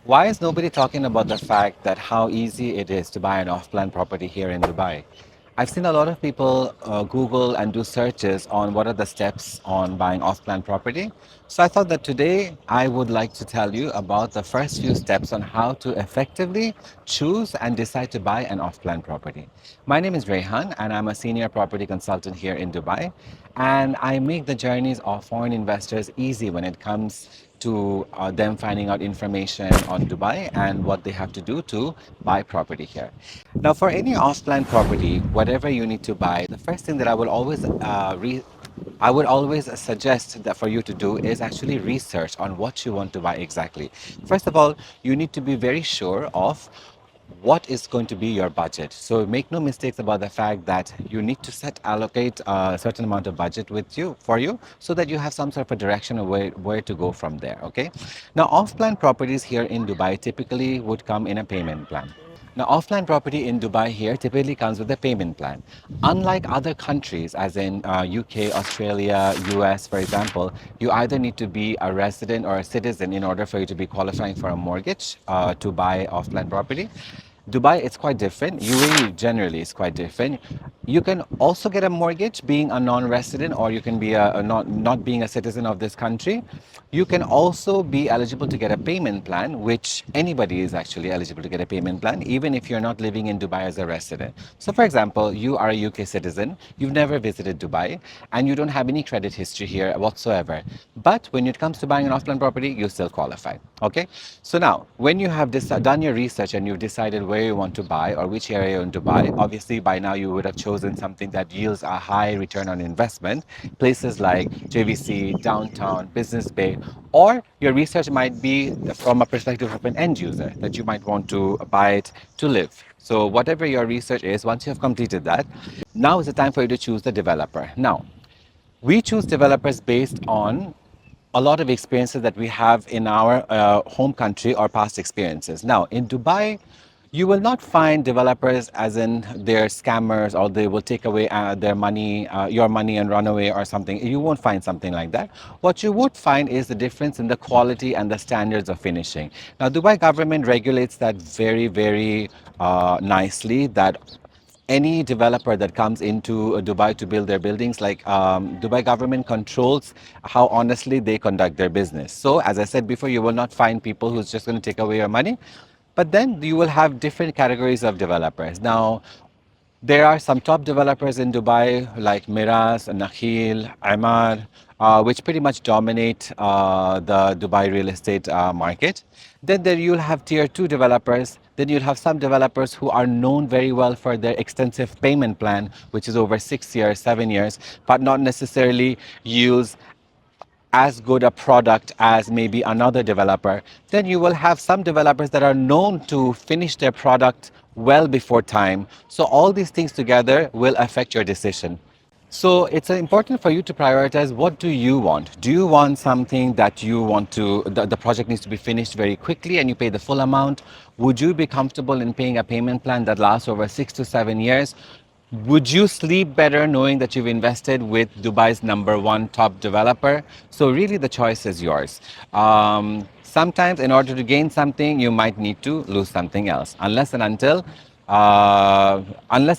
Why is nobody talking about the fact that how easy it is to buy an off-plan property here in Dubai? I've seen a lot of people Google and do searches on what are the steps on buying off-plan property. So I thought that today I would like to tell you about the first few steps on how to effectively choose and decide to buy an off-plan property. My name is Rehan and I'm a senior property consultant here in Dubai. And I make the journeys of foreign investors easy when it comes to them finding out information on Dubai and what they have to do to buy property here. Now, for any off-plan property, whatever you need to buy, the first thing that I would always suggest that for you to do is actually research on what you want to buy exactly. First of all, you need to be very sure of what is going to be your budget. So make no mistakes about the fact that you need to allocate a certain amount of budget with you for you so that you have some sort of a direction of where to go from there. Okay. Now off-plan properties here in Dubai typically would come in a payment plan. Now, offline property in Dubai here typically comes with a payment plan. Unlike other countries, as in UK, Australia, US, for example, you either need to be a resident or a citizen in order for you to be qualifying for a mortgage to buy offline property. Dubai, it's quite different. UAE generally is quite different. You can also get a mortgage being a non-resident, or you can be a not being a citizen of this country. You can also be eligible to get a payment plan, which anybody is actually eligible to get a payment plan, even if you're not living in Dubai as a resident. So, for example, you are a UK citizen, you've never visited Dubai, and you don't have any credit history here whatsoever. But when it comes to buying an off-plan property, you still qualify. Okay. So now, when you have done your research and you've decided where you want to buy or which area you want to buy, obviously by now you would have chosen something that yields a high return on investment. Places like JVC, downtown, Business Bay, or your research might be from a perspective of an end user that you might want to buy it to live. So whatever your research is, once you have completed that, now is the time for you to choose the developer. Now, we choose developers based on a lot of experiences that we have in our home country or past experiences. Now, in Dubai, you will not find developers as in they're scammers or they will take away their money, your money and run away or something. You won't find something like that. What you would find is the difference in the quality and the standards of finishing. Now, Dubai government regulates that very nicely, that any developer that comes into Dubai to build their buildings, like Dubai government controls how honestly they conduct their business. So as I said before, you will not find people who's just going to take away your money, but then you will have different categories of developers. Now, there are some top developers in Dubai like Miras, Nakhil, Aimar, which pretty much dominate the Dubai real estate market. Then there you'll have tier two developers. Then you'll have some developers who are known very well for their extensive payment plan, which is over 6 years, 7 years, but not necessarily use as good a product as maybe another developer. Then you will have some developers that are known to finish their product well before time. So all these things together will affect your decision. So it's important for you to prioritize what do you want. Do you want something that you want to, the project needs to be finished very quickly and you pay the full amount? Would you be comfortable in paying a payment plan that lasts over 6 to 7 years? Would you sleep better knowing that you've invested with Dubai's #1 top developer? So really the choice is yours. Sometimes in order to gain something, you might need to lose something else, unless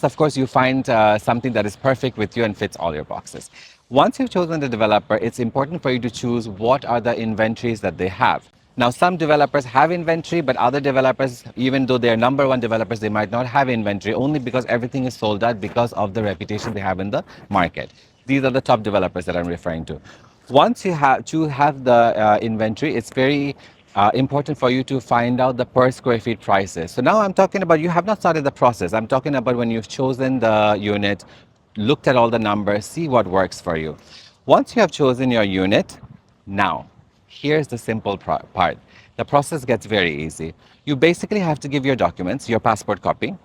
of course you find something that is perfect with you and fits all your boxes. Once you've chosen the developer, it's important for you to choose what are the inventories that they have. Now, some developers have inventory, but other developers, even though they're #1 developers, they might not have inventory only because everything is sold out because of the reputation they have in the market. These are the top developers that I'm referring to. Once you have the inventory, it's very important for you to find out the per square feet prices. So now I'm talking about you have not started the process. I'm talking about when you've chosen the unit, looked at all the numbers, see what works for you. Once you have chosen your unit, now here's the simple part. The process gets very easy. You basically have to give your documents, your passport copy,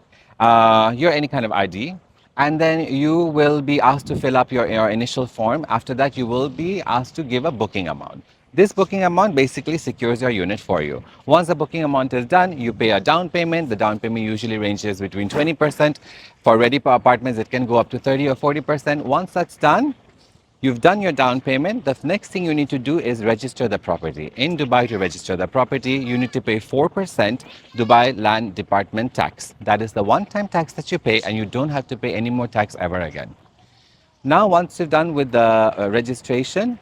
your any kind of ID, and then you will be asked to fill up your initial form. After that, you will be asked to give a booking amount. This booking amount basically secures your unit for you. Once the booking amount is done, you pay a down payment. The down payment usually ranges between 20%. For ready apartments, it can go up to 30 or 40%. Once that's done, You've done your down payment. The next thing you need to do is register the property. In Dubai, to register the property, you need to pay 4% Dubai Land Department tax. That is the one-time tax that you pay, and you don't have to pay any more tax ever again. Now, once you've done with the registration,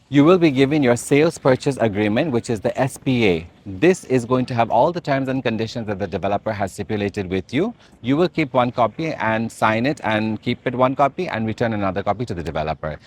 you will be given your sales purchase agreement, which is the SPA. This is going to have all the terms and conditions that the developer has stipulated with you. You will keep one copy and sign it and keep it one copy and return another copy to the developer.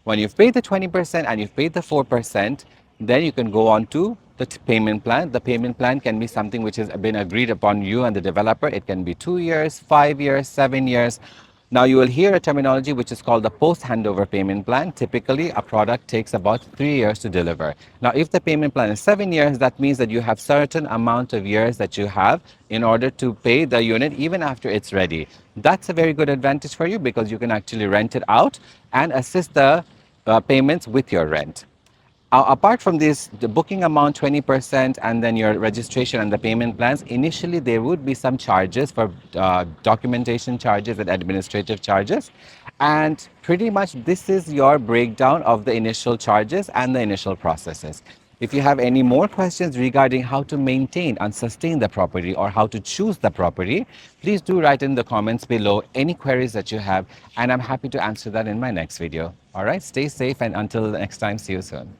When you've paid the 20% and you've paid the 4%, then you can go on to the payment plan. The payment plan can be something which has been agreed upon you and the developer. It can be 2 years, 5 years, 7 years. Now you will hear a terminology which is called the post-handover payment plan. Typically, a product takes about 3 years to deliver. Now, if the payment plan is 7 years, that means that you have certain amount of years that you have in order to pay the unit even after it's ready. That's a very good advantage for you because you can actually rent it out and assist the payments with your rent. Apart from this, the booking amount 20% and then your registration and the payment plans, initially there would be some charges for documentation charges and administrative charges. And pretty much this is your breakdown of the initial charges and the initial processes. If you have any more questions regarding how to maintain and sustain the property or how to choose the property, please do write in the comments below any queries that you have, and I'm happy to answer that in my next video. All right, stay safe, and until next time, see you soon.